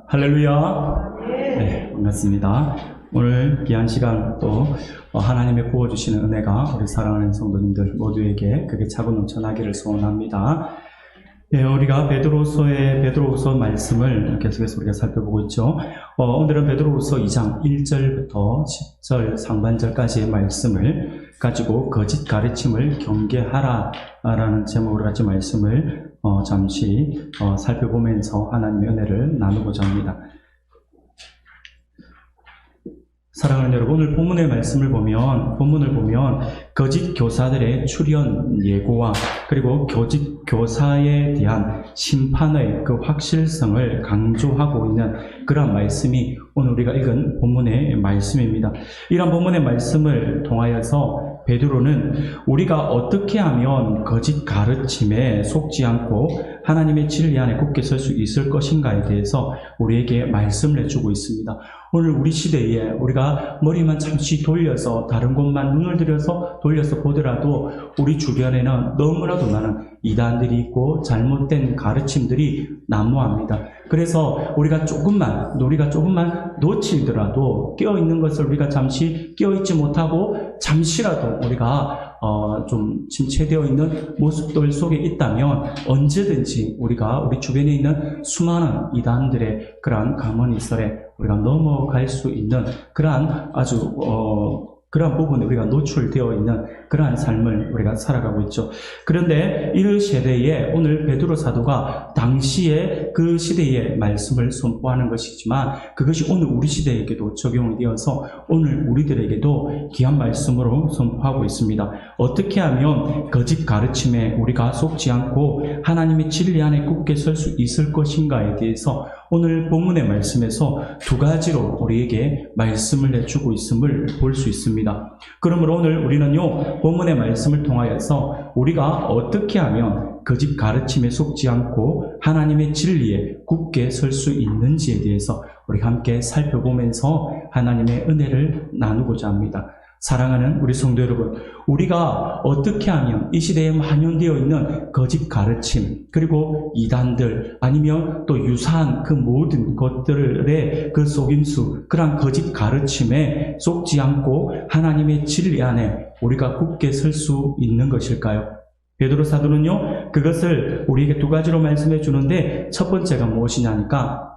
할렐루야. 네, 반갑습니다. 오늘 귀한 시간 또 하나님의 부어주시는 은혜가 우리 사랑하는 성도님들 모두에게 그게 차고 넘쳐나기를 소원합니다. 네, 우리가 베드로후서 말씀을 계속해서 우리가 살펴보고 있죠. 오늘은 베드로후서 2장 1절부터 10절 상반절까지의 말씀을 가지고 거짓 가르침을 경계하라라는 제목으로 같이 말씀을 잠시 살펴보면서 하나님의 은혜를 나누고자 합니다. 사랑하는 여러분, 오늘 본문의 본문을 보면 거짓 교사들의 출현 예고와 그리고 거짓 교사에 대한 심판의 그 확실성을 강조하고 있는 그런 말씀이 오늘 우리가 읽은 본문의 말씀입니다. 이런 본문의 말씀을 통하여서 베드로는 우리가 어떻게 하면 거짓 가르침에 속지 않고 하나님의 진리 안에 굳게 설 수 있을 것인가에 대해서 우리에게 말씀을 해주고 있습니다. 오늘 우리 시대에 우리가 머리만 잠시 돌려서 다른 곳만 눈을 들여서 돌려서 보더라도 우리 주변에는 너무나도 많은 이단들이 있고 잘못된 가르침들이 난무합니다. 그래서 우리가 조금만 놓치더라도 깨어있는 것을 우리가 잠시 깨어있지 못하고 잠시라도 우리가 좀 침체되어 있는 모습들 속에 있다면 언제든지 우리 주변에 있는 수많은 이단들의 그러한 가문이설에 우리가 넘어갈 수 있는 그러한 그러한 부분에 우리가 노출되어 있는 그러한 삶을 우리가 살아가고 있죠. 그런데 이 세대에 오늘 베드로 사도가 당시에 그 시대의 말씀을 선포하는 것이지만 그것이 오늘 우리 시대에게도 적용이 되어서 오늘 우리들에게도 귀한 말씀으로 선포하고 있습니다. 어떻게 하면 거짓 가르침에 우리가 속지 않고 하나님의 진리 안에 굳게 설 수 있을 것인가에 대해서 오늘 본문의 말씀에서 두 가지로 우리에게 말씀을 해주고 있음을 볼 수 있습니다. 그러므로 오늘 우리는요, 본문의 말씀을 통하여서 우리가 어떻게 하면 거짓 가르침에 속지 않고 하나님의 진리에 굳게 설 수 있는지에 대해서 우리 함께 살펴보면서 하나님의 은혜를 나누고자 합니다. 사랑하는 우리 성도 여러분, 우리가 어떻게 하면 이 시대에 만연되어 있는 거짓 가르침, 그리고 이단들, 아니면 또 유사한 그 모든 것들의 그 속임수, 그러한 거짓 가르침에 속지 않고 하나님의 진리 안에 우리가 굳게 설 수 있는 것일까요? 베드로 사도는요, 그것을 우리에게 두 가지로 말씀해 주는데, 첫 번째가 무엇이냐니까,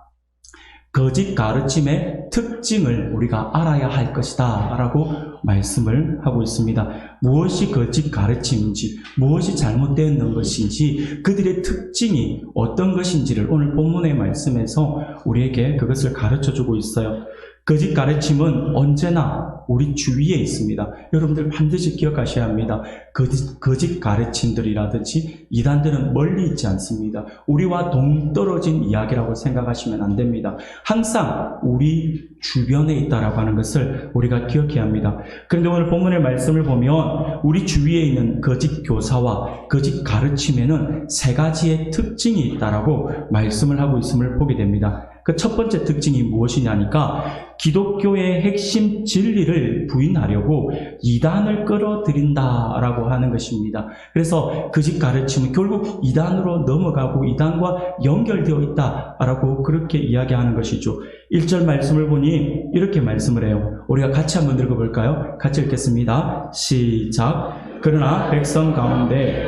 거짓 가르침의 특징을 우리가 알아야 할 것이다 라고 말씀을 하고 있습니다. 무엇이 거짓 가르침인지, 무엇이 잘못되어 것인지, 그들의 특징이 어떤 것인지를 오늘 본문의 말씀에서 우리에게 그것을 가르쳐주고 있어요. 거짓 가르침은 언제나 우리 주위에 있습니다. 여러분들 반드시 기억하셔야 합니다. 거짓 가르침들이라든지 이단들은 멀리 있지 않습니다. 우리와 동떨어진 이야기라고 생각하시면 안 됩니다. 항상 우리 주변에 있다라고 하는 것을 우리가 기억해야 합니다. 그런데 오늘 본문의 말씀을 보면 우리 주위에 있는 거짓 교사와 거짓 가르침에는 세 가지의 특징이 있다라고 말씀을 하고 있음을 보게 됩니다. 그 첫 번째 특징이 무엇이냐니까 기독교의 핵심 진리를 부인하려고 이단을 끌어들인다라고 하는 것입니다. 그래서 거짓 가르침은 결국 이단으로 넘어가고 이단과 연결되어 있다라고 그렇게 이야기하는 것이죠. 1절 말씀을 보니 이렇게 말씀을 해요. 우리가 같이 한번 읽어볼까요? 같이 읽겠습니다. 시작. 그러나 백성 가운데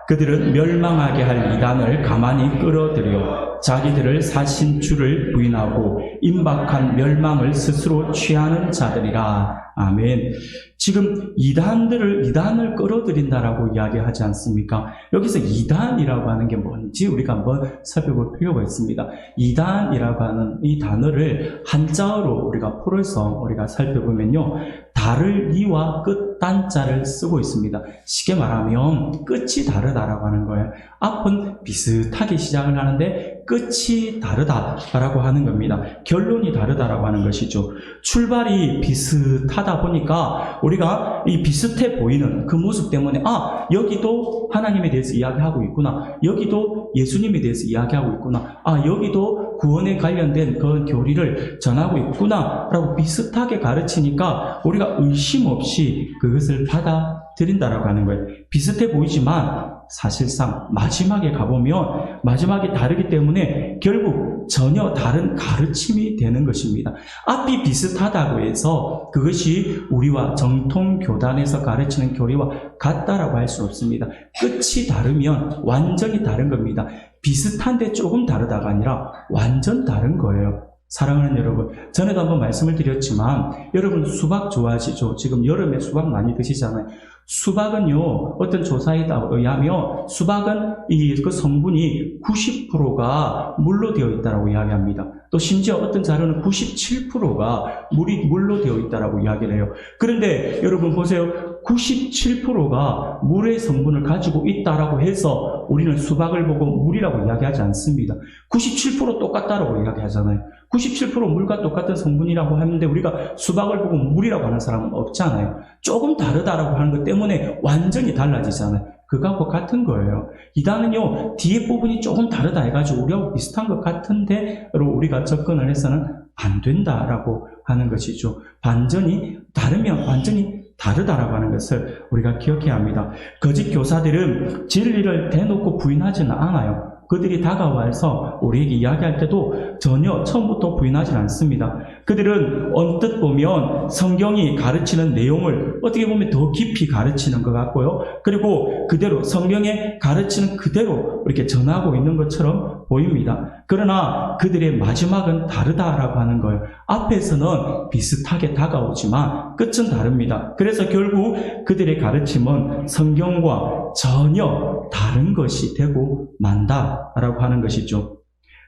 그들은 멸망하게 할 이단을 가만히 끌어들여 자기들을 사신 주를 부인하고 임박한 멸망을 스스로 취하는 자들이라. 아멘. 지금 이단을 끌어들인다라고 이야기하지 않습니까? 여기서 이단이라고 하는 게 뭔지 우리가 한번 살펴볼 필요가 있습니다. 이단이라고 하는 이 단어를 한자어로 우리가 풀어서 우리가 살펴보면요, 다를 이와 끝 단자를 쓰고 있습니다. 쉽게 말하면 끝이 다르다라고 하는 거예요. 앞은 비슷하게 시작을 하는데 끝이 다르다라고 하는 겁니다. 결론이 다르다라고 하는 것이죠. 출발이 비슷하다 보니까 우리가 이 비슷해 보이는 그 모습 때문에 여기도 하나님에 대해서 이야기하고 있구나, 여기도 예수님에 대해서 이야기하고 있구나, 여기도 구원에 관련된 그런 교리를 전하고 있구나라고 비슷하게 가르치니까 우리가 의심 없이 그것을 받아들인다라고 하는 거예요. 비슷해 보이지만 사실상 마지막에 가보면 마지막에 다르기 때문에 결국 전혀 다른 가르침이 되는 것입니다. 앞이 비슷하다고 해서 그것이 우리와 정통교단에서 가르치는 교리와 같다라고 할 수 없습니다. 끝이 다르면 완전히 다른 겁니다. 비슷한데 조금 다르다가 아니라 완전 다른 거예요. 사랑하는 여러분, 전에도 한번 말씀을 드렸지만 여러분 수박 좋아하시죠? 지금 여름에 수박 많이 드시잖아요. 수박은요, 어떤 조사에 의하면 수박은 그 성분이 90%가 물로 되어 있다고 이야기합니다. 또 심지어 어떤 자료는 97%가 물로 되어 있다고 이야기를 해요. 그런데 여러분 보세요. 97%가 물의 성분을 가지고 있다라고 해서 우리는 수박을 보고 물이라고 이야기하지 않습니다. 97% 똑같다라고 이야기하잖아요. 97% 물과 똑같은 성분이라고 하는데 우리가 수박을 보고 물이라고 하는 사람은 없잖아요. 조금 다르다라고 하는 것 때문에 완전히 달라지잖아요. 그거하고 같은 거예요. 이단은요, 뒤에 부분이 조금 다르다 해가지고 우리하고 비슷한 것 같은데로 우리가 접근을 해서는 안 된다라고 하는 것이죠. 반전이 다르면 완전히 다르다라고 하는 것을 우리가 기억해야 합니다. 거짓 교사들은 진리를 대놓고 부인하지는 않아요. 그들이 다가와서 우리에게 이야기할 때도 전혀 처음부터 부인하지 않습니다. 그들은 언뜻 보면 성경이 가르치는 내용을 어떻게 보면 더 깊이 가르치는 것 같고요. 그리고 그대로 성경에 가르치는 그대로 이렇게 전하고 있는 것처럼 보입니다. 그러나 그들의 마지막은 다르다라고 하는 거예요. 앞에서는 비슷하게 다가오지만 끝은 다릅니다. 그래서 결국 그들의 가르침은 성경과 전혀 다른 것이 되고 만다라고 하는 것이죠.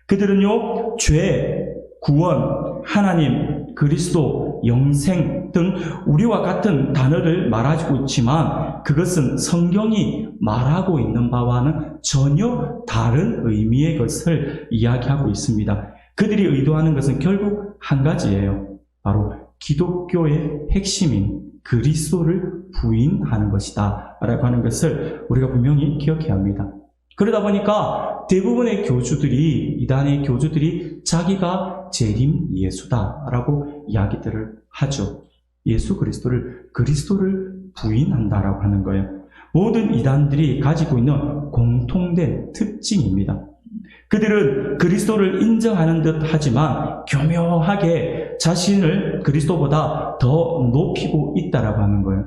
그들은요, 죄, 구원, 하나님, 그리스도, 영생 등 우리와 같은 단어를 말하고 있지만 그것은 성경이 말하고 있는 바와는 전혀 다른 의미의 것을 이야기하고 있습니다. 그들이 의도하는 것은 결국 한 가지예요. 바로 기독교의 핵심인 그리스도를 부인하는 것이다 라고 하는 것을 우리가 분명히 기억해야 합니다. 그러다 보니까 대부분의 교주들이, 이단의 교주들이 자기가 재림 예수다라고 이야기들을 하죠. 예수 그리스도를 부인한다라고 하는 거예요. 모든 이단들이 가지고 있는 공통된 특징입니다. 그들은 그리스도를 인정하는 듯 하지만 교묘하게 자신을 그리스도보다 더 높이고 있다라고 하는 거예요.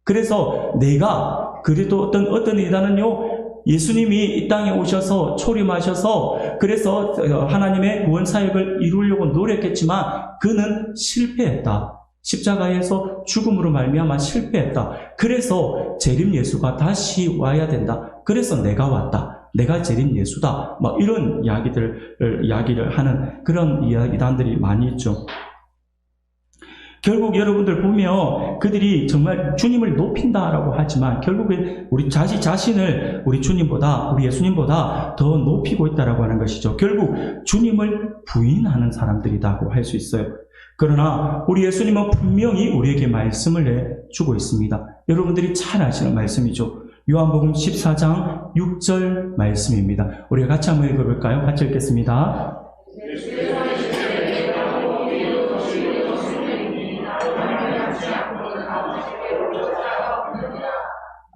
그래서 내가 그래도 어떤 이단은요, 예수님이 이 땅에 오셔서 초림하셔서 그래서 하나님의 구원 사역을 이루려고 노력했지만 그는 실패했다. 십자가에서 죽음으로 말미암아 실패했다. 그래서 재림 예수가 다시 와야 된다. 그래서 내가 왔다. 내가 재림 예수다. 이런 이야기를 하는 그런 이단들이 많이 있죠. 결국 여러분들 보면 그들이 정말 주님을 높인다라고 하지만 결국엔 우리 자신을 우리 주님보다, 우리 예수님보다 더 높이고 있다라고 하는 것이죠. 결국 주님을 부인하는 사람들이라고 할 수 있어요. 그러나 우리 예수님은 분명히 우리에게 말씀을 해주고 있습니다. 여러분들이 잘 아시는 말씀이죠. 요한복음 14장 6절 말씀입니다. 우리가 같이 한번 읽어볼까요? 같이 읽겠습니다.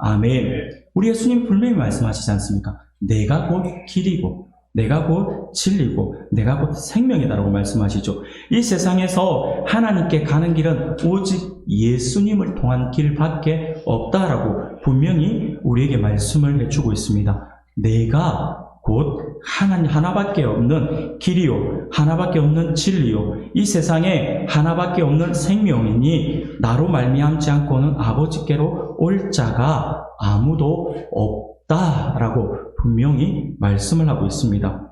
아멘. 우리 예수님 분명히 말씀하시지 않습니까? 내가 곧 길이고 내가 곧 진리고 내가 곧 생명이다라고 말씀하시죠. 이 세상에서 하나님께 가는 길은 오직 예수님을 통한 길밖에 없다라고 분명히 우리에게 말씀을 해주고 있습니다. 내가 곧 하나님 하나밖에 없는 길이요, 하나밖에 없는 진리요, 이 세상에 하나밖에 없는 생명이니 나로 말미암지 않고는 아버지께로 올 자가 아무도 없다라고 분명히 말씀을 하고 있습니다.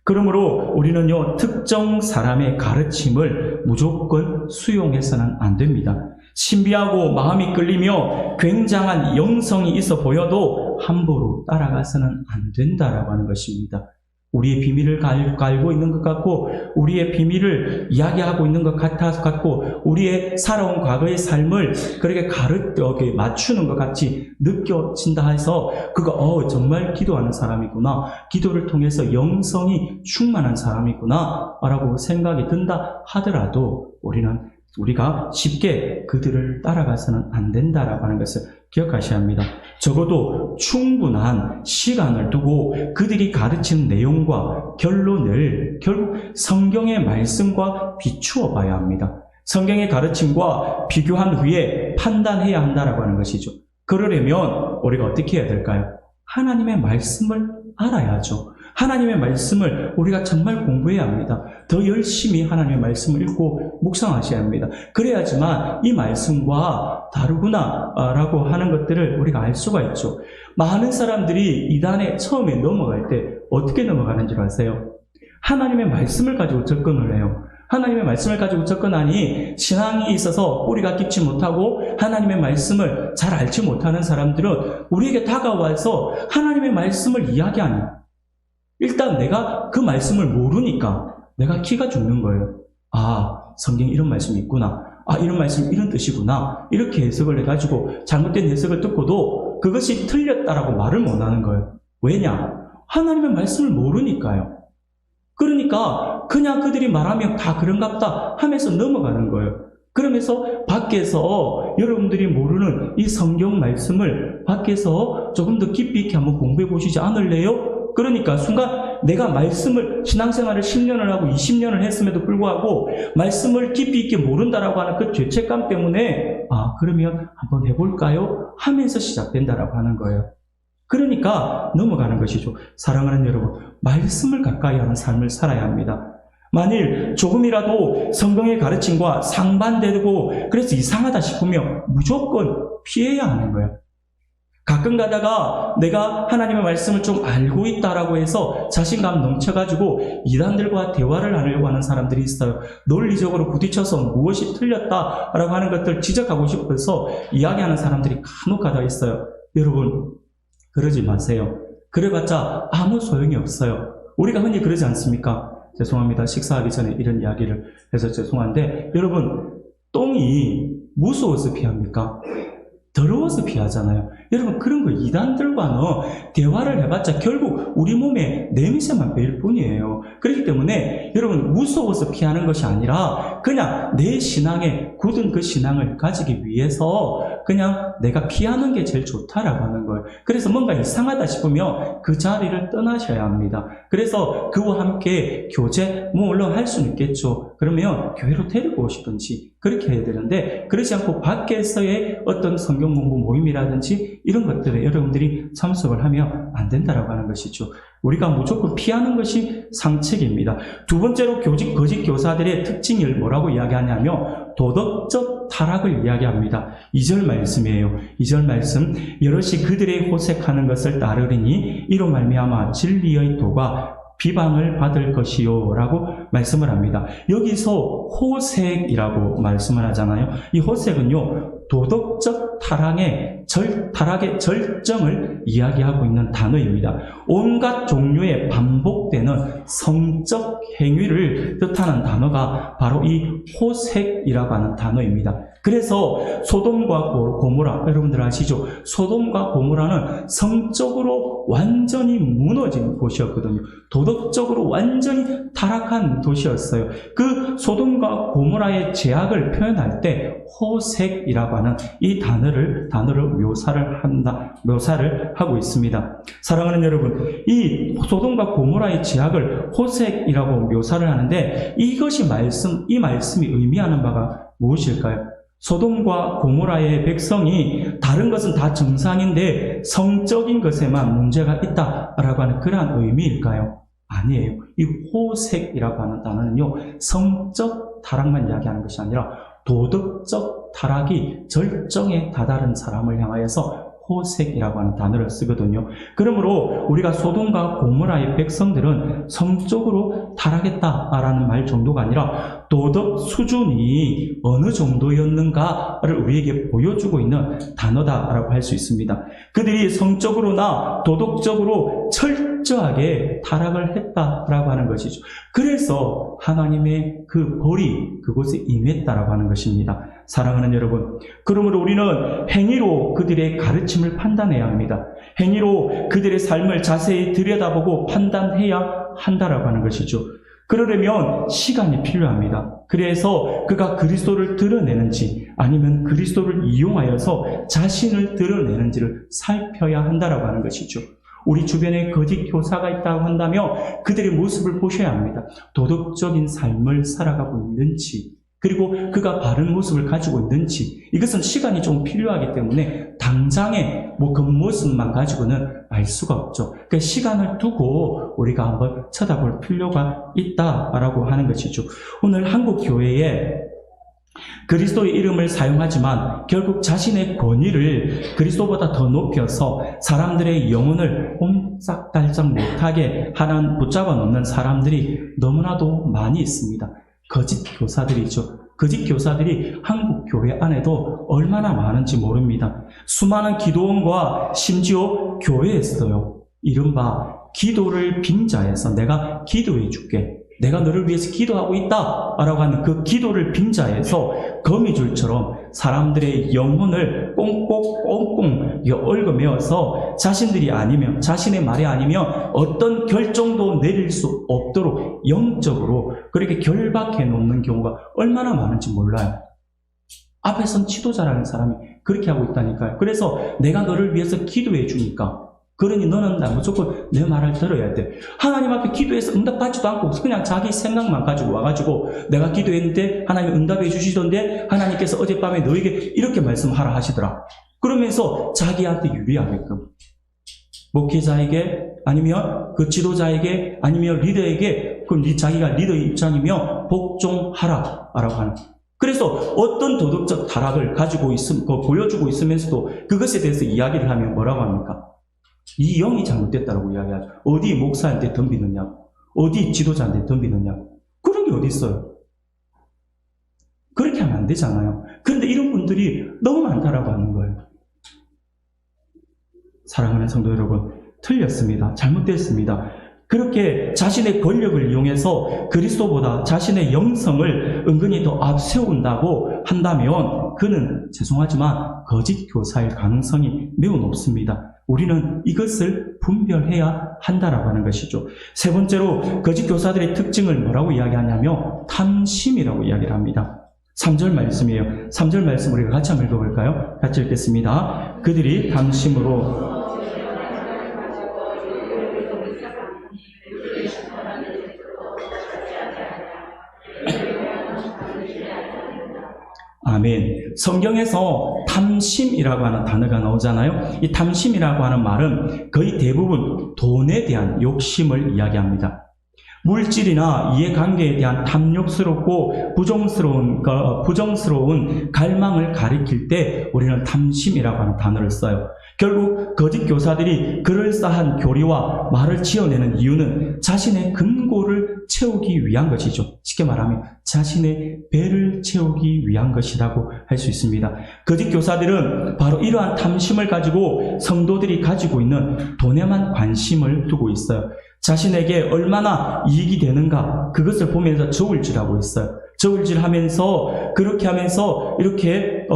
그러므로 우리는요, 특정 사람의 가르침을 무조건 수용해서는 안 됩니다. 신비하고 마음이 끌리며 굉장한 영성이 있어 보여도 함부로 따라가서는 안 된다라고 하는 것입니다. 우리의 비밀을 알고 있는 것 같고, 우리의 비밀을 이야기하고 있는 것 같고, 우리의 살아온 과거의 삶을 그렇게 맞추는 것 같이 느껴진다 해서 그거 정말 기도하는 사람이구나, 기도를 통해서 영성이 충만한 사람이구나 라고 생각이 든다 하더라도 우리가 쉽게 그들을 따라가서는 안 된다라고 하는 것을 기억하셔야 합니다. 적어도 충분한 시간을 두고 그들이 가르치는 내용과 결론을 결국 성경의 말씀과 비추어 봐야 합니다. 성경의 가르침과 비교한 후에 판단해야 한다라고 하는 것이죠. 그러려면 우리가 어떻게 해야 될까요? 하나님의 말씀을 알아야죠. 하나님의 말씀을 우리가 정말 공부해야 합니다. 더 열심히 하나님의 말씀을 읽고 묵상하셔야 합니다. 그래야지만 이 말씀과 다르구나 라고 하는 것들을 우리가 알 수가 있죠. 많은 사람들이 이단에 처음에 넘어갈 때 어떻게 넘어가는 줄 아세요? 하나님의 말씀을 가지고 접근을 해요. 하나님의 말씀을 가지고 접근하니 신앙이 있어서 뿌리가 깊지 못하고 하나님의 말씀을 잘 알지 못하는 사람들은 우리에게 다가와서 하나님의 말씀을 이야기하니 일단 내가 그 말씀을 모르니까 내가 기가 죽는 거예요. 성경에 이런 말씀이 있구나. 이런 말씀이 이런 뜻이구나. 이렇게 해석을 해가지고 잘못된 해석을 듣고도 그것이 틀렸다라고 말을 못하는 거예요. 왜냐? 하나님의 말씀을 모르니까요. 그러니까 그냥 그들이 말하면 다 그런갑다 하면서 넘어가는 거예요. 그러면서 밖에서 여러분들이 모르는 이 성경 말씀을 밖에서 조금 더 깊이 있게 한번 공부해 보시지 않을래요? 그러니까 순간 내가 말씀을 신앙생활을 10년을 하고 20년을 했음에도 불구하고 말씀을 깊이 있게 모른다라고 하는 그 죄책감 때문에 그러면 한번 해볼까요? 하면서 시작된다라고 하는 거예요. 그러니까 넘어가는 것이죠. 사랑하는 여러분, 말씀을 가까이 하는 삶을 살아야 합니다. 만일 조금이라도 성경의 가르침과 상반되고 그래서 이상하다 싶으면 무조건 피해야 하는 거예요. 가끔 가다가 내가 하나님의 말씀을 좀 알고 있다라고 해서 자신감 넘쳐가지고 이단들과 대화를 하려고 하는 사람들이 있어요. 논리적으로 부딪혀서 무엇이 틀렸다라고 하는 것들 지적하고 싶어서 이야기하는 사람들이 간혹가다 있어요. 여러분, 그러지 마세요. 그래봤자 아무 소용이 없어요. 우리가 흔히 그러지 않습니까? 죄송합니다. 식사하기 전에 이런 이야기를 해서 죄송한데, 여러분, 똥이 무서워서 피합니까? 더러워서 피하잖아요. 여러분, 그런 거 이단들과는 대화를 해봤자 결국 우리 몸에 냄새만 배일 뿐이에요. 그렇기 때문에 여러분, 무서워서 피하는 것이 아니라 그냥 내 신앙에 굳은 그 신앙을 가지기 위해서 그냥 내가 피하는 게 제일 좋다라고 하는 거예요. 그래서 뭔가 이상하다 싶으면 그 자리를 떠나셔야 합니다. 그래서 그와 함께 교제, 물론 할 수는 있겠죠. 그러면 교회로 데리고 오시든지 그렇게 해야 되는데, 그렇지 않고 밖에서의 어떤 성경 공부 모임이라든지 이런 것들에 여러분들이 참석을 하면 안 된다라고 하는 것이죠. 우리가 무조건 피하는 것이 상책입니다. 두 번째로 거짓 교사들의 특징을 뭐라고 이야기하냐면 도덕적 타락을 이야기합니다. 2절 말씀이에요. 2절 말씀, 여럿이 그들의 호색하는 것을 따르리니 이로 말미암아 진리의 도가 비방을 받을 것이요 라고 말씀을 합니다. 여기서 호색이라고 말씀을 하잖아요. 이 호색은요, 도덕적 타락의 절정을 이야기하고 있는 단어입니다. 온갖 종류의 반복되는 성적 행위를 뜻하는 단어가 바로 이 호색이라고 하는 단어입니다. 그래서 소돔과 고모라, 여러분들 아시죠? 소돔과 고모라는 성적으로 완전히 무너진 곳이었거든요. 도덕적으로 완전히 타락한 도시였어요. 그 소돔과 고모라의 죄악을 표현할 때 호색이라고 하는 이 단어를 묘사를 하고 있습니다. 사랑하는 여러분, 이 소돔과 고모라의 죄악을 호색이라고 묘사를 하는데 이 말씀이 의미하는 바가 무엇일까요? 소돔과 고모라의 백성이 다른 것은 다 정상인데 성적인 것에만 문제가 있다라고 하는 그러한 의미일까요? 아니에요. 이 호색이라고 하는 단어는요, 성적 타락만 이야기하는 것이 아니라 도덕적 타락이 절정에 다다른 사람을 향하여서 호색이라고 하는 단어를 쓰거든요. 그러므로 우리가 소돔과 고모라의 백성들은 성적으로 타락했다라는 말 정도가 아니라 도덕 수준이 어느 정도였는가를 우리에게 보여주고 있는 단어다라고 할 수 있습니다. 그들이 성적으로나 도덕적으로 철저하게 타락을 했다라고 하는 것이죠. 그래서 하나님의 그 벌이 그곳에 임했다라고 하는 것입니다. 사랑하는 여러분, 그러므로 우리는 행위로 그들의 가르침을 판단해야 합니다. 행위로 그들의 삶을 자세히 들여다보고 판단해야 한다라고 하는 것이죠. 그러려면 시간이 필요합니다. 그래서 그가 그리스도를 드러내는지 아니면 그리스도를 이용하여서 자신을 드러내는지를 살펴야 한다라고 하는 것이죠. 우리 주변에 거짓 교사가 있다고 한다면 그들의 모습을 보셔야 합니다. 도덕적인 삶을 살아가고 있는지, 그리고 그가 바른 모습을 가지고 있는지, 이것은 시간이 좀 필요하기 때문에 당장의 겉모습만 가지고는 알 수가 없죠. 그러니까 시간을 두고 우리가 한번 쳐다볼 필요가 있다라고 하는 것이죠. 오늘 한국 교회에 그리스도의 이름을 사용하지만 결국 자신의 권위를 그리스도보다 더 높여서 사람들의 영혼을 옴짝달짝 못하게 하는 붙잡아 놓는 사람들이 너무나도 많이 있습니다. 거짓 교사들이죠. 거짓 교사들이 한국 교회 안에도 얼마나 많은지 모릅니다. 수많은 기도원과 심지어 교회에서도요, 이른바 기도를 빙자해서 내가 기도해 줄게, 내가 너를 위해서 기도하고 있다 라고 하는 그 기도를 빙자해서 거미줄처럼 사람들의 영혼을 꽁꽁꽁꽁 얽어매어서 자신들이 아니면, 자신의 말이 아니면 어떤 결정도 내릴 수 없도록 영적으로 그렇게 결박해 놓는 경우가 얼마나 많은지 몰라요. 앞에 선 지도자라는 사람이 그렇게 하고 있다니까요. 그래서 내가 너를 위해서 기도해 주니까, 그러니 너는 무조건 내 말을 들어야 돼. 하나님 앞에 기도해서 응답받지도 않고 그냥 자기 생각만 가지고 와가지고 내가 기도했는데 하나님 응답해 주시던데 하나님께서 어젯밤에 너에게 이렇게 말씀하라 하시더라. 그러면서 자기한테 유리하게끔 목회자에게 아니면 그 지도자에게 아니면 리더에게, 그럼 자기가 리더의 입장이며 복종하라 라고 하는, 그래서 어떤 도덕적 타락을 가지고 보여주고 있으면서도 그것에 대해서 이야기를 하면 뭐라고 합니까? 이 영이 잘못됐다고 이야기하죠. 어디 목사한테 덤비느냐고, 어디 지도자한테 덤비느냐고. 그런 게 어디 있어요? 그렇게 하면 안 되잖아요. 그런데 이런 분들이 너무 많다라고 하는 거예요. 사랑하는 성도 여러분, 틀렸습니다. 잘못됐습니다. 그렇게 자신의 권력을 이용해서 그리스도보다 자신의 영성을 은근히 더 앞세운다고 한다면 그는 죄송하지만 거짓 교사일 가능성이 매우 높습니다. 우리는 이것을 분별해야 한다라고 하는 것이죠. 세 번째로 거짓 교사들의 특징을 뭐라고 이야기하냐면 탐심이라고 이야기를 합니다. 3절 말씀이에요. 3절 말씀 우리가 같이 한번 읽어볼까요? 같이 읽겠습니다. 그들이 탐심으로 아멘. 성경에서 탐심이라고 하는 단어가 나오잖아요. 이 탐심이라고 하는 말은 거의 대부분 돈에 대한 욕심을 이야기합니다. 물질이나 이해관계에 대한 탐욕스럽고 부정스러운 갈망을 가리킬 때 우리는 탐심이라고 하는 단어를 써요. 결국 거짓 교사들이 그럴싸한 교리와 말을 지어내는 이유는 자신의 금고를 채우기 위한 것이죠. 쉽게 말하면 자신의 배를 채우기 위한 것이라고 할 수 있습니다. 거짓 교사들은 바로 이러한 탐심을 가지고 성도들이 가지고 있는 돈에만 관심을 두고 있어요. 자신에게 얼마나 이익이 되는가 그것을 보면서 저울질하고 있어요. 저울질하면서 그렇게 하면서 이렇게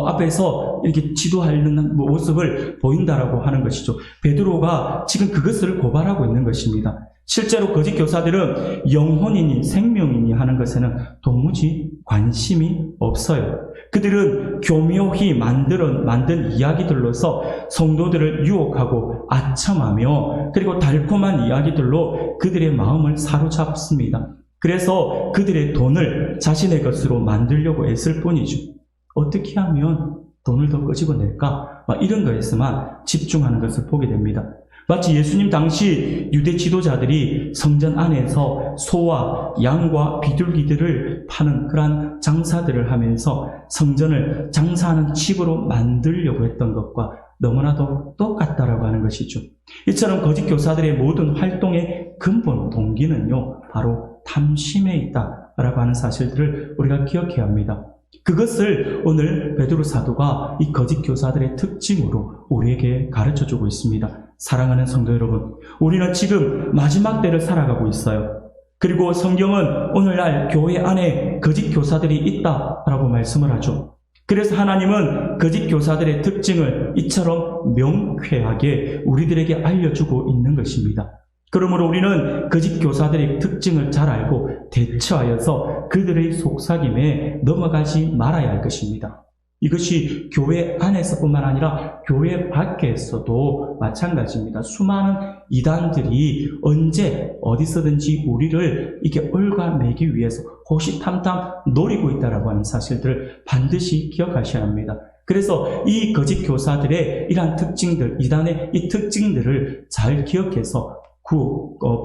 앞에서 이렇게 지도하는 모습을 보인다라고 하는 것이죠. 베드로가 지금 그것을 고발하고 있는 것입니다. 실제로 거짓 교사들은 영혼이니 생명이니 하는 것에는 도무지 관심이 없어요. 그들은 교묘히 만든 이야기들로서 성도들을 유혹하고 아첨하며 그리고 달콤한 이야기들로 그들의 마음을 사로잡습니다. 그래서 그들의 돈을 자신의 것으로 만들려고 애쓸 뿐이죠. 어떻게 하면 돈을 더 끄집어낼까? 이런 것에서만 집중하는 것을 보게 됩니다. 마치 예수님 당시 유대 지도자들이 성전 안에서 소와 양과 비둘기들을 파는 그러한 장사들을 하면서 성전을 장사하는 집으로 만들려고 했던 것과 너무나도 똑같다라고 하는 것이죠. 이처럼 거짓 교사들의 모든 활동의 근본 동기는요, 바로 탐심에 있다라고 하는 사실들을 우리가 기억해야 합니다. 그것을 오늘 베드로 사도가 이 거짓 교사들의 특징으로 우리에게 가르쳐주고 있습니다. 사랑하는 성도 여러분, 우리는 지금 마지막 때를 살아가고 있어요. 그리고 성경은 오늘날 교회 안에 거짓 교사들이 있다라고 말씀을 하죠. 그래서 하나님은 거짓 교사들의 특징을 이처럼 명쾌하게 우리들에게 알려주고 있는 것입니다. 그러므로 우리는 거짓 교사들의 특징을 잘 알고 대처하여서 그들의 속삭임에 넘어가지 말아야 할 것입니다. 이것이 교회 안에서뿐만 아니라 교회 밖에서도 마찬가지입니다. 수많은 이단들이 언제 어디서든지 우리를 이게 올가매기 위해서 호시탐탐 노리고 있다라고 하는 사실들을 반드시 기억하셔야 합니다. 그래서 이 거짓 교사들의 이러한 특징들, 이단의 이 특징들을 잘 기억해서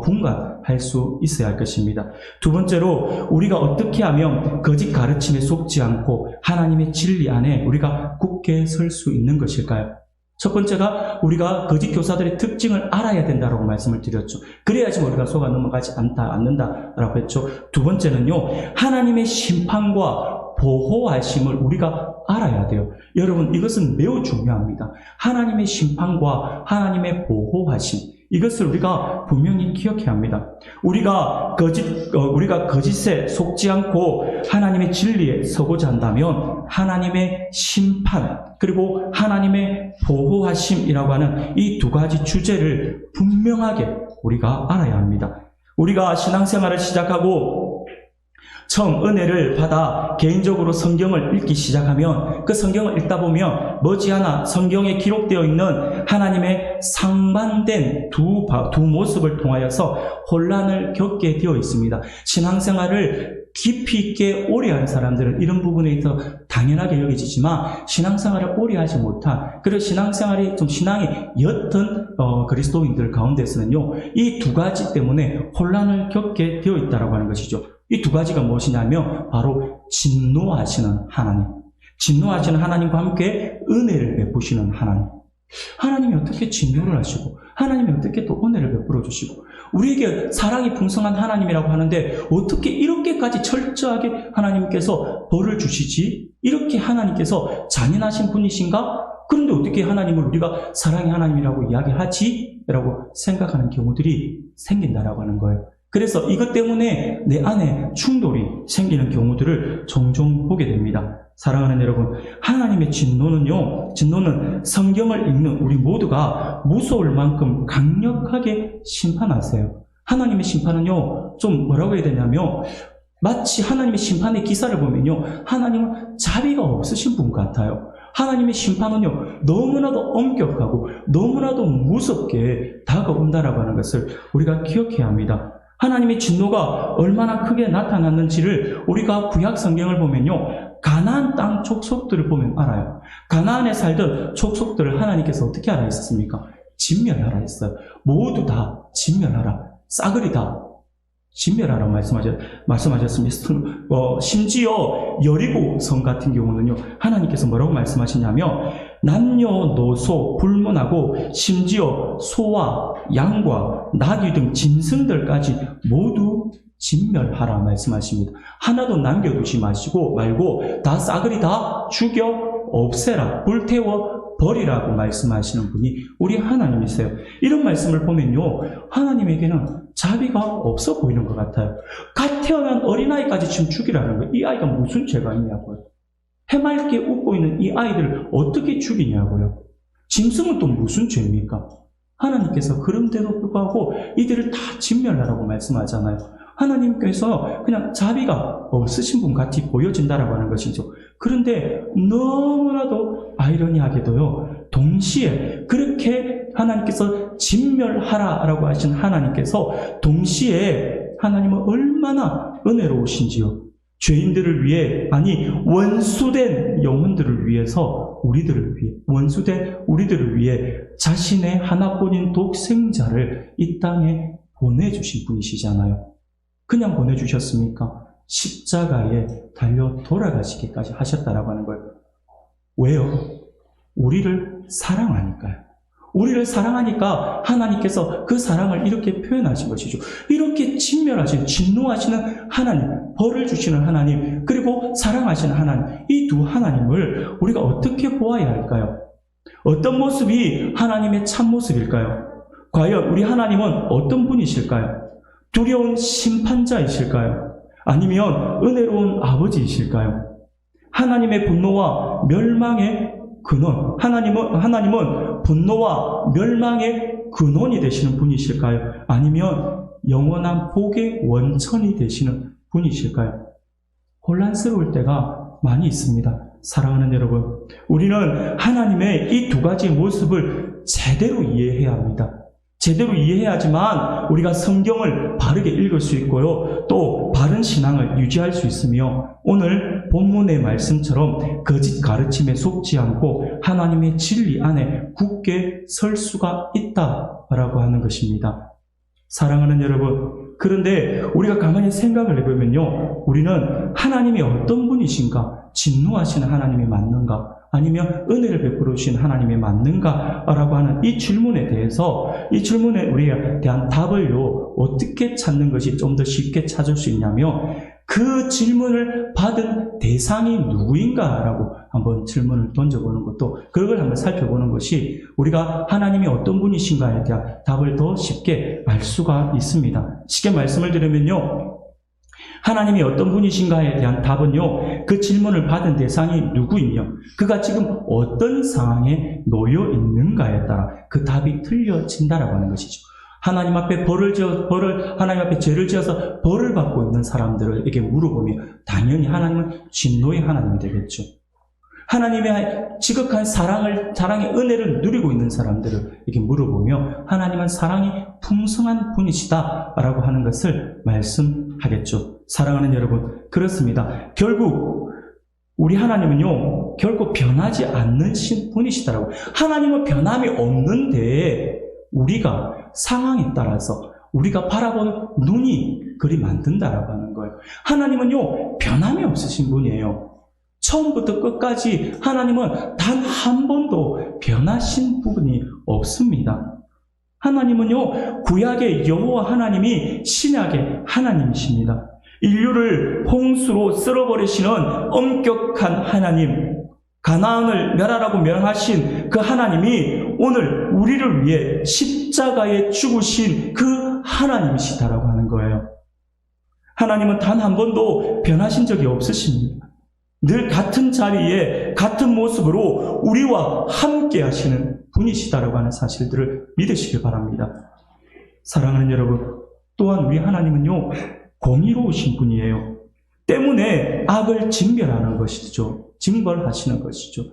분간할 수 있어야 할 것입니다. 두 번째로 우리가 어떻게 하면 거짓 가르침에 속지 않고 하나님의 진리 안에 우리가 굳게 설 수 있는 것일까요? 첫 번째가 우리가 거짓 교사들의 특징을 알아야 된다고 말씀을 드렸죠. 그래야지 우리가 속아 넘어가지 않는다라고 했죠. 두 번째는요, 하나님의 심판과 보호하심을 우리가 알아야 돼요. 여러분, 이것은 매우 중요합니다. 하나님의 심판과 하나님의 보호하심, 이것을 우리가 분명히 기억해야 합니다. 우리가 거짓에 속지 않고 하나님의 진리에 서고자 한다면 하나님의 심판 그리고 하나님의 보호하심이라고 하는 이 두 가지 주제를 분명하게 우리가 알아야 합니다. 우리가 신앙생활을 시작하고 처음 은혜를 받아 개인적으로 성경을 읽기 시작하면 그 성경을 읽다 보면 머지않아 성경에 기록되어 있는 하나님의 상반된 두 모습을 통하여서 혼란을 겪게 되어 있습니다. 신앙생활을 깊이 있게 오래 한 사람들은 이런 부분에 있어 당연하게 여겨지지만 신앙생활을 오래 하지 못한, 그리고 신앙생활이 좀 신앙이 옅은 그리스도인들 가운데서는요, 이 두 가지 때문에 혼란을 겪게 되어 있다고 하는 것이죠. 이 두 가지가 무엇이냐면 바로 진노하시는 하나님, 진노하시는 하나님과 함께 은혜를 베푸시는 하나님. 하나님이 어떻게 진노를 하시고 하나님이 어떻게 또 은혜를 베풀어 주시고 우리에게 사랑이 풍성한 하나님이라고 하는데 어떻게 이렇게까지 철저하게 하나님께서 벌을 주시지? 이렇게 하나님께서 잔인하신 분이신가? 그런데 어떻게 하나님을 우리가 사랑의 하나님이라고 이야기하지? 라고 생각하는 경우들이 생긴다라고 하는 거예요. 그래서 이것 때문에 내 안에 충돌이 생기는 경우들을 종종 보게 됩니다. 사랑하는 여러분, 하나님의 진노는 성경을 읽는 우리 모두가 무서울 만큼 강력하게 심판하세요. 하나님의 심판은요, 좀 뭐라고 해야 되냐면 마치 하나님의 심판의 기사를 보면요, 하나님은 자비가 없으신 분 같아요. 하나님의 심판은요, 너무나도 엄격하고 너무나도 무섭게 다가온다라고 하는 것을 우리가 기억해야 합니다. 하나님의 진노가 얼마나 크게 나타났는지를 우리가 구약 성경을 보면요, 가나안 땅 족속들을 보면 알아요. 가나안에 살던 족속들을 하나님께서 어떻게 하라 했었습니까? 진멸하라 했어요. 모두 다 진멸하라. 싸그리 다 진멸하라고 말씀하셨습니다. 심지어 여리고 성 같은 경우는요, 하나님께서 뭐라고 말씀하시냐면 남녀노소 불문하고 심지어 소와 양과 나귀 등 짐승들까지 모두 진멸하라 말씀하십니다. 하나도 남겨두지 말고 다 싸그리 다 죽여 없애라, 불태워 버리라고 말씀하시는 분이 우리 하나님이세요. 이런 말씀을 보면요, 하나님에게는 자비가 없어 보이는 것 같아요. 갓 태어난 어린아이까지 지금 죽이라는 거예요. 이 아이가 무슨 죄가 있냐고요. 해맑게 웃고 있는 이 아이들을 어떻게 죽이냐고요. 짐승은 또 무슨 죄입니까? 하나님께서 그런데도 불구하고 이들을 다 진멸하라고 말씀하잖아요. 하나님께서 그냥 자비가 없으신 분 같이 보여진다라고 하는 것이죠. 그런데 너무나도 아이러니하게도요, 동시에 그렇게 하나님께서 진멸하라라고 하신 하나님께서 동시에 하나님은 얼마나 은혜로우신지요. 죄인들을 위해, 아니 원수된 영혼들을 위해서 원수된 우리들을 위해 자신의 하나뿐인 독생자를 이 땅에 보내주신 분이시잖아요. 그냥 보내주셨습니까? 십자가에 달려 돌아가시기까지 하셨다라고 하는 거예요. 왜요? 우리를 사랑하니까요. 우리를 사랑하니까 하나님께서 그 사랑을 이렇게 표현하신 것이죠. 이렇게 진노하시는 하나님, 벌을 주시는 하나님, 그리고 사랑하시는 하나님, 이 두 하나님을 우리가 어떻게 보아야 할까요? 어떤 모습이 하나님의 참모습일까요? 과연 우리 하나님은 어떤 분이실까요? 두려운 심판자이실까요? 아니면 은혜로운 아버지이실까요? 하나님의 분노와 멸망의 근원, 하나님은 분노와 멸망의 근원이 되시는 분이실까요? 아니면 영원한 복의 원천이 되시는 분이실까요? 혼란스러울 때가 많이 있습니다. 사랑하는 여러분, 우리는 하나님의 이 두 가지의 모습을 제대로 이해해야 합니다. 제대로 이해해야지만 우리가 성경을 바르게 읽을 수 있고요. 또 바른 신앙을 유지할 수 있으며 오늘 본문의 말씀처럼 거짓 가르침에 속지 않고 하나님의 진리 안에 굳게 설 수가 있다라고 하는 것입니다. 사랑하는 여러분, 그런데 우리가 가만히 생각을 해보면요, 우리는 하나님이 어떤 분이신가? 진노하시는 하나님이 맞는가? 아니면 은혜를 베풀어 주신 하나님이 맞는가? 라고 하는 이 질문에 대해서, 이 질문에 우리에 대한 답을요, 어떻게 찾는 것이 좀 더 쉽게 찾을 수 있냐면, 그 질문을 받은 대상이 누구인가라고 한번 질문을 던져보는 것도, 그걸 한번 살펴보는 것이 우리가 하나님이 어떤 분이신가에 대한 답을 더 쉽게 알 수가 있습니다. 쉽게 말씀을 드리면요, 하나님이 어떤 분이신가에 대한 답은요, 그 질문을 받은 대상이 누구이며 그가 지금 어떤 상황에 놓여 있는가에 따라 그 답이 틀려진다라고 하는 것이죠. 하나님 앞에 하나님 앞에 죄를 지어서 벌을 받고 있는 사람들에게 물어보면 당연히 하나님은 진노의 하나님이 되겠죠. 하나님의 지극한 사랑의 은혜를 누리고 있는 사람들에게 물어보며 하나님은 사랑이 풍성한 분이시다라고 하는 것을 말씀하겠죠. 사랑하는 여러분, 그렇습니다. 결국 우리 하나님은요, 결코 변하지 않는 분이시다라고. 하나님은 변함이 없는데 우리가 상황에 따라서 우리가 바라보는 눈이 그리 만든다라고 하는 거예요. 하나님은요, 변함이 없으신 분이에요. 처음부터 끝까지 하나님은 단 한 번도 변하신 부분이 없습니다. 하나님은요, 구약의 여호와 하나님이 신약의 하나님이십니다. 인류를 홍수로 쓸어버리시는 엄격한 하나님, 가나안을 멸하라고 멸하신 그 하나님이 오늘 우리를 위해 십자가에 죽으신 그 하나님이시다라고 하는 거예요. 하나님은 단 한 번도 변하신 적이 없으십니다. 늘 같은 자리에 같은 모습으로 우리와 함께 하시는 분이시다라고 하는 사실들을 믿으시길 바랍니다. 사랑하는 여러분, 또한 우리 하나님은요, 공의로우신 분이에요. 때문에 악을 징벌하는 것이죠. 징벌하시는 것이죠.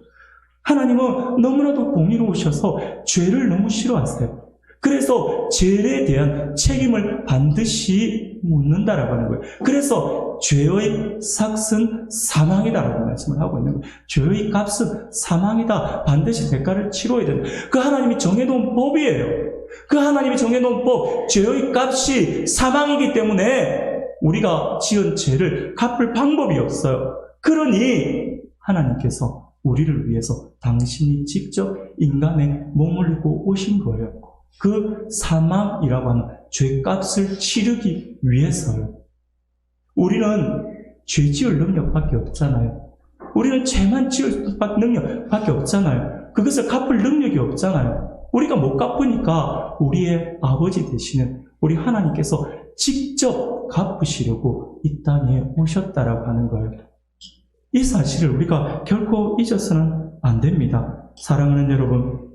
하나님은 너무나도 공의로우셔서 죄를 너무 싫어하세요. 그래서 죄에 대한 책임을 반드시 묻는다라고 하는 거예요. 그래서 죄의 삭은 사망이다라고 말씀을 하고 있는 거예요. 죄의 값은 사망이다. 반드시 대가를 치러야 된다. 그 하나님이 정해놓은 법이에요. 그 하나님이 정해놓은 법, 죄의 값이 사망이기 때문에 우리가 지은 죄를 갚을 방법이 없어요. 그러니 하나님께서 우리를 위해서 당신이 직접 인간의 몸을 입고 오신 거예요. 그 사망이라고 하는 죄값을 치르기 위해서요. 우리는 죄 지을 능력밖에 없잖아요. 우리는 죄만 지을 능력밖에 없잖아요. 그것을 갚을 능력이 없잖아요. 우리가 못 갚으니까 우리의 아버지 되시는 우리 하나님께서 직접 갚으시려고 이 땅에 오셨다라고 하는 거예요. 이 사실을 우리가 결코 잊어서는 안 됩니다. 사랑하는 여러분,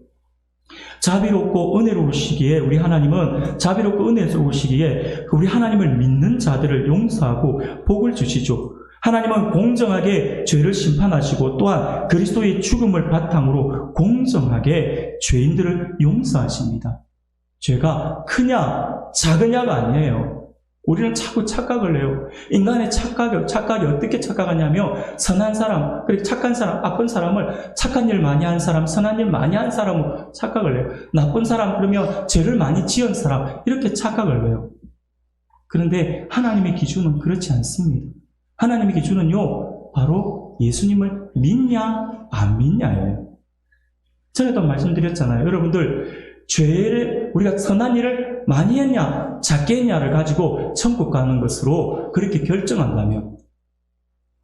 자비롭고 은혜로우시기에 우리 하나님은 자비롭고 은혜로우시기에 우리 하나님을 믿는 자들을 용서하고 복을 주시죠. 하나님은 공정하게 죄를 심판하시고 또한 그리스도의 죽음을 바탕으로 공정하게 죄인들을 용서하십니다. 죄가 크냐 작으냐가 아니에요. 우리는 자꾸 착각을 해요. 인간의 착각이 어떻게 착각하냐면 선한 사람, 그리고 착한 사람, 나쁜 사람을 착한 일 많이 한 사람, 선한 일 많이 한 사람으로 착각을 해요. 나쁜 사람 그러면 죄를 많이 지은 사람, 이렇게 착각을 해요. 그런데 하나님의 기준은 그렇지 않습니다. 하나님의 기준은요, 바로 예수님을 믿냐 안 믿냐예요. 전에도 말씀드렸잖아요. 여러분들, 죄를 우리가 선한 일을 많이 했냐 작게 했냐를 가지고 천국 가는 것으로 그렇게 결정한다면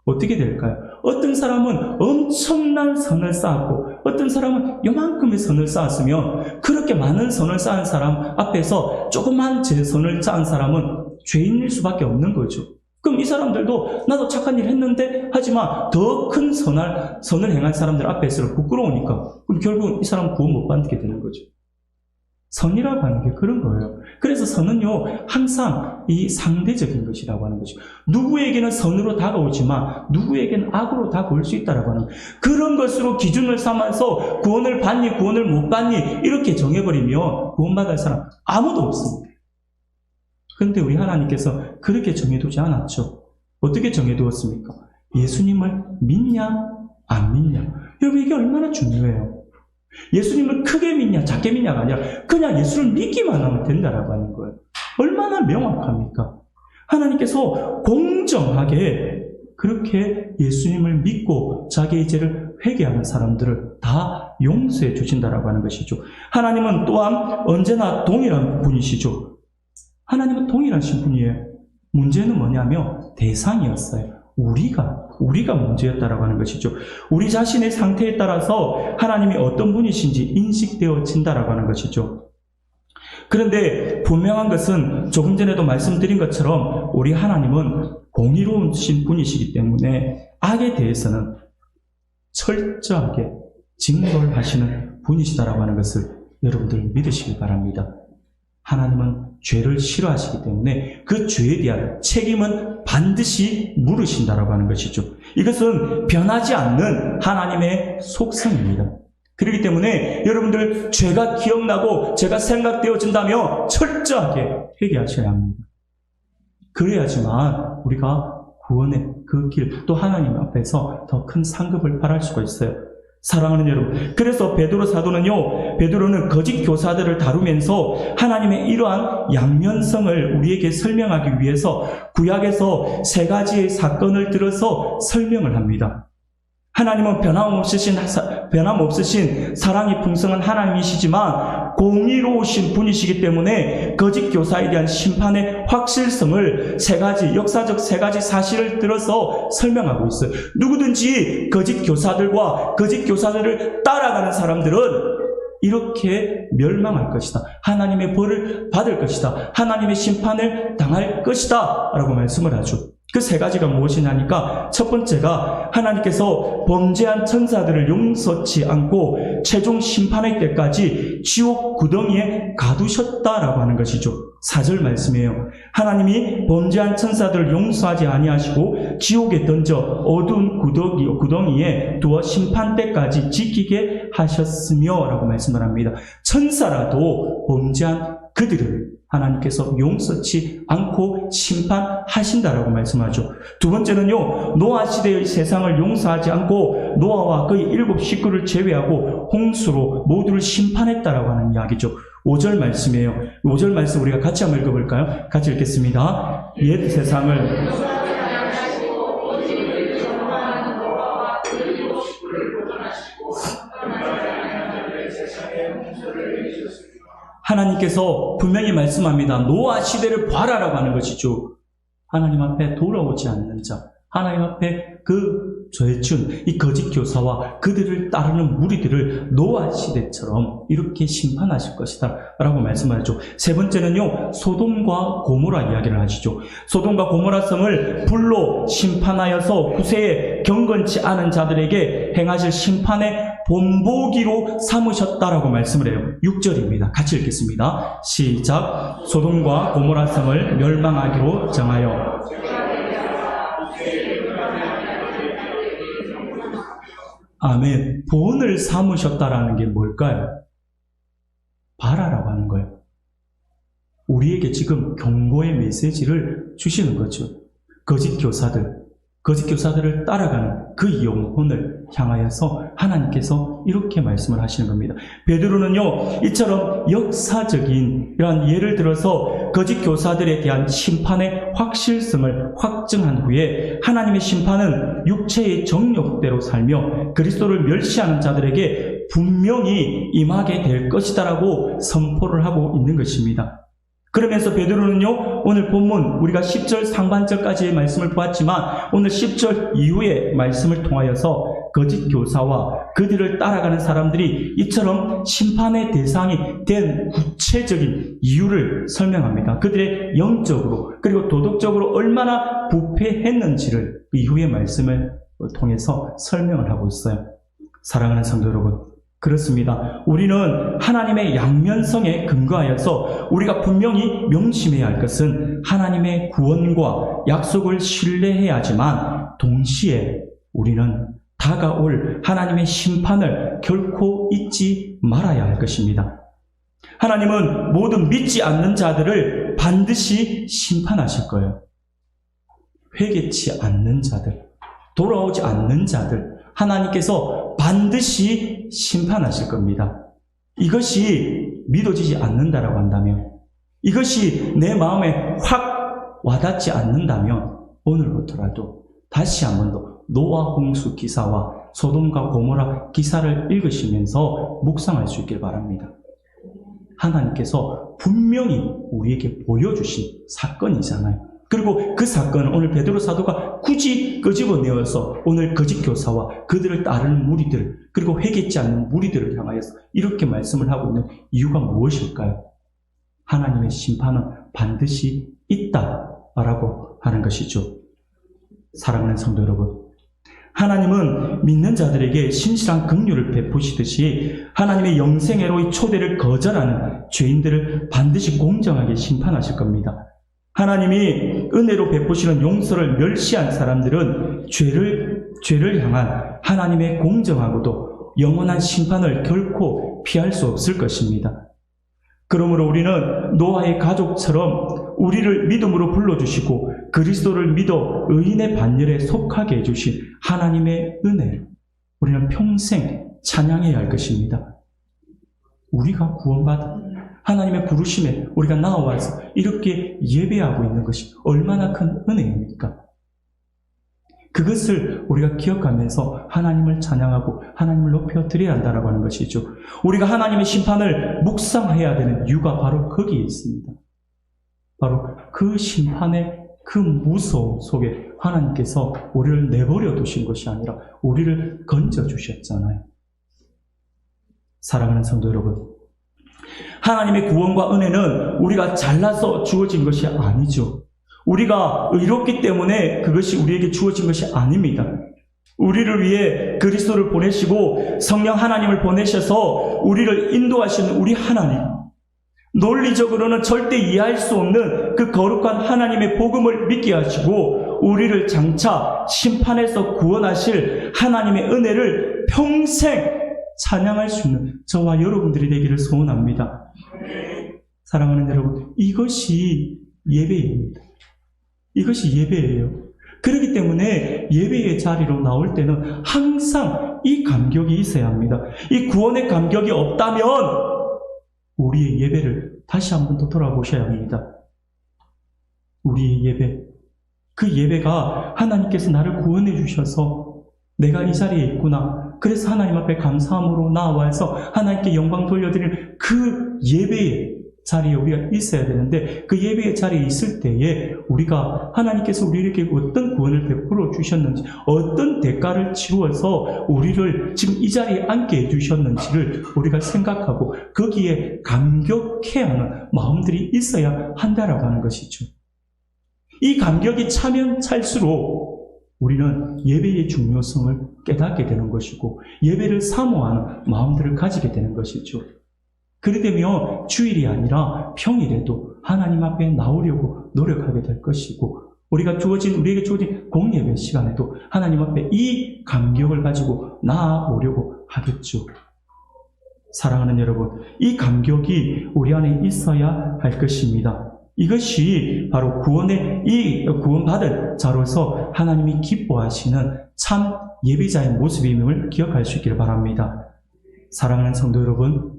어떻게 될까요? 어떤 사람은 엄청난 선을 쌓았고 어떤 사람은 요만큼의 선을 쌓았으면 그렇게 많은 선을 쌓은 사람 앞에서 조그만 제 선을 쌓은 사람은 죄인일 수밖에 없는 거죠. 그럼 이 사람들도 나도 착한 일 했는데 하지만 더 큰 선을 행한 사람들 앞에서 부끄러우니까 그럼 결국은 이 사람은 구원 못 받게 되는 거죠. 선이라고 하는 게 그런 거예요. 그래서 선은요, 항상 이 상대적인 것이라고 하는 것이죠. 누구에게는 선으로 다가오지만 누구에게는 악으로 다가올 수 있다라고 하는 거예요. 그런 것으로 기준을 삼아서 구원을 받니 구원을 못 받니 이렇게 정해버리면 구원받을 사람 아무도 없습니다. 그런데 우리 하나님께서 그렇게 정해두지 않았죠. 어떻게 정해두었습니까? 예수님을 믿냐 안 믿냐. 여러분 이게 얼마나 중요해요. 예수님을 크게 믿냐 작게 믿냐가 아니라 그냥 예수를 믿기만 하면 된다라고 하는 거예요. 얼마나 명확합니까? 하나님께서 공정하게 그렇게 예수님을 믿고 자기의 죄를 회개하는 사람들을 다 용서해 주신다라고 하는 것이죠. 하나님은 또한 언제나 동일한 분이시죠. 하나님은 동일하신 분이에요. 문제는 뭐냐면 대상이었어요. 우리가 문제였다라고 하는 것이죠. 우리 자신의 상태에 따라서 하나님이 어떤 분이신지 인식되어진다라고 하는 것이죠. 그런데 분명한 것은 조금 전에도 말씀드린 것처럼 우리 하나님은 공의로우신 분이시기 때문에 악에 대해서는 철저하게 징벌하시는 분이시다라고 하는 것을 여러분들 믿으시기 바랍니다. 하나님은 죄를 싫어하시기 때문에 그 죄에 대한 책임은 반드시 물으신다라고 하는 것이죠. 이것은 변하지 않는 하나님의 속성입니다. 그렇기 때문에 여러분들 죄가 기억나고 죄가 생각되어진다면 철저하게 회개하셔야 합니다. 그래야지만 우리가 구원의 그 길, 또 하나님 앞에서 더 큰 상급을 바랄 수가 있어요. 사랑하는 여러분, 그래서 베드로 사도는요, 베드로는 거짓 교사들을 다루면서 하나님의 이러한 양면성을 우리에게 설명하기 위해서 구약에서 세 가지의 사건을 들어서 설명을 합니다. 하나님은 변함없으신 사랑이 풍성한 하나님이시지만 공의로우신 분이시기 때문에 거짓 교사에 대한 심판의 확실성을 역사적 세 가지 사실을 들어서 설명하고 있어요. 누구든지 거짓 교사들과 거짓 교사들을 따라가는 사람들은 이렇게 멸망할 것이다. 하나님의 벌을 받을 것이다. 하나님의 심판을 당할 것이다. 라고 말씀을 하죠. 그 세 가지가 무엇이냐니까 첫 번째가 하나님께서 범죄한 천사들을 용서치 않고 최종 심판의 때까지 지옥 구덩이에 가두셨다라고 하는 것이죠. 4절 말씀이에요. 하나님이 범죄한 천사들을 용서하지 아니하시고 지옥에 던져 어두운 구덩이에 두어 심판 때까지 지키게 하셨으며 라고 말씀을 합니다. 천사라도 범죄한 그들을 하나님께서 용서치 않고 심판하신다라고 말씀하죠. 두 번째는요, 노아 시대의 세상을 용서하지 않고 노아와 그의 7 식구를 제외하고 홍수로 모두를 심판했다라고 하는 이야기죠. 5절 말씀이에요. 5절 말씀 우리가 같이 한번 읽어볼까요? 같이 읽겠습니다. 옛 세상을 하나님께서 분명히 말씀합니다. 노아 시대를 봐라라고 하는 것이죠. 하나님 앞에 돌아오지 않는 자, 하나님 앞에 그 죄준 이 거짓 교사와 그들을 따르는 무리들을 노아 시대처럼 이렇게 심판하실 것이다 라고 말씀하죠. 세 번째는요, 소돔과 고모라 이야기를 하시죠. 소돔과 고모라 성을 불로 심판하여서 후세에 경건치 않은 자들에게 행하실 심판의 본보기로 삼으셨다라고 말씀을 해요. 6절입니다. 같이 읽겠습니다. 시작. 소돔과 고모라 성을 멸망하기로 정하여 아멘. 본을 삼으셨다라는 게 뭘까요? 봐라라고 하는 거예요. 우리에게 지금 경고의 메시지를 주시는 거죠. 거짓 교사들을 따라가는 그 영혼을 향하여서 하나님께서 이렇게 말씀을 하시는 겁니다. 베드로는요, 이처럼 역사적인 이러한 예를 들어서 거짓 교사들에 대한 심판의 확실성을 확증한 후에 하나님의 심판은 육체의 정욕대로 살며 그리스도를 멸시하는 자들에게 분명히 임하게 될 것이다라고 선포를 하고 있는 것입니다. 그러면서 베드로는요, 오늘 본문 우리가 10절 상반절까지의 말씀을 보았지만 오늘 10절 이후의 말씀을 통하여서 거짓 교사와 그들을 따라가는 사람들이 이처럼 심판의 대상이 된 구체적인 이유를 설명합니다. 그들의 영적으로 그리고 도덕적으로 얼마나 부패했는지를 그 이후의 말씀을 통해서 설명을 하고 있어요. 사랑하는 성도 여러분, 그렇습니다. 우리는 하나님의 양면성에 근거하여서 우리가 분명히 명심해야 할 것은 하나님의 구원과 약속을 신뢰해야 하지만 동시에 우리는 다가올 하나님의 심판을 결코 잊지 말아야 할 것입니다. 하나님은 모든 믿지 않는 자들을 반드시 심판하실 거예요. 회개치 않는 자들, 돌아오지 않는 자들, 하나님께서 반드시 심판하실 겁니다. 이것이 믿어지지 않는다라고 한다면, 이것이 내 마음에 확 와닿지 않는다면 오늘부터라도 다시 한 번 더 노아 홍수 기사와 소돔과 고모라 기사를 읽으시면서 묵상할 수 있길 바랍니다. 하나님께서 분명히 우리에게 보여주신 사건이잖아요. 그리고 그 사건은 오늘 베드로 사도가 굳이 끄집어내어서 오늘 거짓 교사와 그들을 따르는 무리들, 그리고 회개치 않는 무리들을 향하여서 이렇게 말씀을 하고 있는 이유가 무엇일까요? 하나님의 심판은 반드시 있다라고 하는 것이죠. 사랑하는 성도 여러분, 하나님은 믿는 자들에게 신실한 긍휼을 베푸시듯이 하나님의 영생애로의 초대를 거절하는 죄인들을 반드시 공정하게 심판하실 겁니다. 하나님이 은혜로 베푸시는 용서를 멸시한 사람들은 죄를 향한 하나님의 공정하고도 영원한 심판을 결코 피할 수 없을 것입니다. 그러므로 우리는 노아의 가족처럼 우리를 믿음으로 불러주시고 그리스도를 믿어 의인의 반열에 속하게 해주신 하나님의 은혜를 우리는 평생 찬양해야 할 것입니다. 우리가 구원받은 하나님의 부르심에 우리가 나와서 이렇게 예배하고 있는 것이 얼마나 큰 은혜입니까? 그것을 우리가 기억하면서 하나님을 찬양하고 하나님을 높여드려야 한다고 하는 것이죠. 우리가 하나님의 심판을 묵상해야 되는 이유가 바로 거기에 있습니다. 바로 그 심판의 그 무서움 속에 하나님께서 우리를 내버려 두신 것이 아니라 우리를 건져주셨잖아요. 사랑하는 성도 여러분, 하나님의 구원과 은혜는 우리가 잘나서 주어진 것이 아니죠. 우리가 의롭기 때문에 그것이 우리에게 주어진 것이 아닙니다. 우리를 위해 그리스도를 보내시고 성령 하나님을 보내셔서 우리를 인도하시는 우리 하나님, 논리적으로는 절대 이해할 수 없는 그 거룩한 하나님의 복음을 믿게 하시고 우리를 장차 심판에서 구원하실 하나님의 은혜를 평생 찬양할 수 있는 저와 여러분들이 되기를 소원합니다. 사랑하는 여러분, 이것이 예배입니다. 이것이 예배예요. 그렇기 때문에 예배의 자리로 나올 때는 항상 이 감격이 있어야 합니다. 이 구원의 감격이 없다면 우리의 예배를 다시 한 번 더 돌아보셔야 합니다. 우리의 예배, 그 예배가 하나님께서 나를 구원해 주셔서 내가 이 자리에 있구나, 그래서 하나님 앞에 감사함으로 나와서 하나님께 영광 돌려드리는 그 예배의 자리에 우리가 있어야 되는데, 그 예배의 자리에 있을 때에 우리가 하나님께서 우리에게 어떤 구원을 베풀어 주셨는지, 어떤 대가를 치루어서 우리를 지금 이 자리에 앉게 해주셨는지를 우리가 생각하고 거기에 감격해야 하는 마음들이 있어야 한다라고 하는 것이죠. 이 감격이 차면 찰수록 우리는 예배의 중요성을 깨닫게 되는 것이고 예배를 사모하는 마음들을 가지게 되는 것이죠. 그래 되면 주일이 아니라 평일에도 하나님 앞에 나오려고 노력하게 될 것이고 우리에게 주어진 공예배 시간에도 하나님 앞에 이 감격을 가지고 나아오려고 하겠죠. 사랑하는 여러분, 이 감격이 우리 안에 있어야 할 것입니다. 이것이 바로 구원받은 자로서 하나님이 기뻐하시는 참 예배자의 모습임을 기억할 수 있기를 바랍니다. 사랑하는 성도 여러분,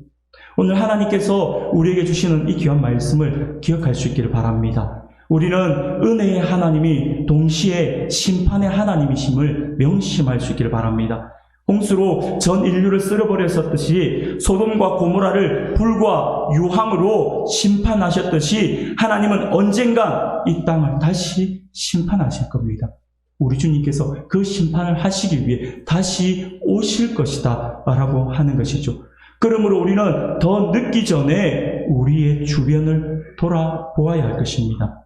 오늘 하나님께서 우리에게 주시는 이 귀한 말씀을 기억할 수 있기를 바랍니다. 우리는 은혜의 하나님이 동시에 심판의 하나님이심을 명심할 수 있기를 바랍니다. 홍수로 전 인류를 쓸어버렸었듯이 소돔과 고모라를 불과 유황으로 심판하셨듯이 하나님은 언젠가 이 땅을 다시 심판하실 겁니다. 우리 주님께서 그 심판을 하시기 위해 다시 오실 것이다 라고 하는 것이죠. 그러므로 우리는 더 늦기 전에 우리의 주변을 돌아보아야 할 것입니다.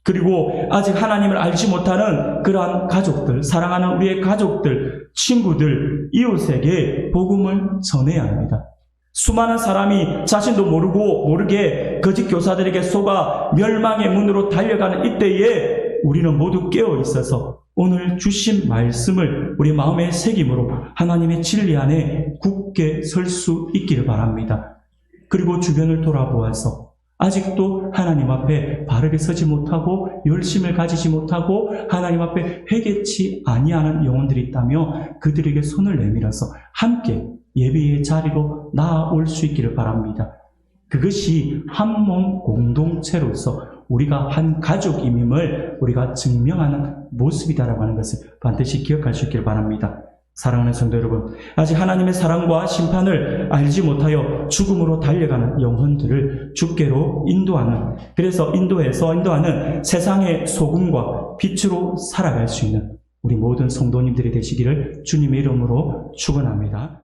그리고 아직 하나님을 알지 못하는 그러한 가족들, 사랑하는 우리의 가족들, 친구들, 이웃에게 복음을 전해야 합니다. 수많은 사람이 자신도 모르게 거짓 교사들에게 속아 멸망의 문으로 달려가는 이때에 우리는 모두 깨어 있어서 오늘 주신 말씀을 우리 마음에 새김으로 하나님의 진리 안에 굳게 설 수 있기를 바랍니다. 그리고 주변을 돌아보아서 아직도 하나님 앞에 바르게 서지 못하고 열심을 가지지 못하고 하나님 앞에 회개치 아니하는 영혼들이 있다며 그들에게 손을 내밀어서 함께 예배의 자리로 나아올 수 있기를 바랍니다. 그것이 한 몸 공동체로서 우리가 한 가족임을 우리가 증명하는 모습이다라고 하는 것을 반드시 기억할 수 있기를 바랍니다. 사랑하는 성도 여러분, 아직 하나님의 사랑과 심판을 알지 못하여 죽음으로 달려가는 영혼들을 주께로 인도하는, 그래서 인도하는 세상의 소금과 빛으로 살아갈 수 있는 우리 모든 성도님들이 되시기를 주님의 이름으로 축원합니다.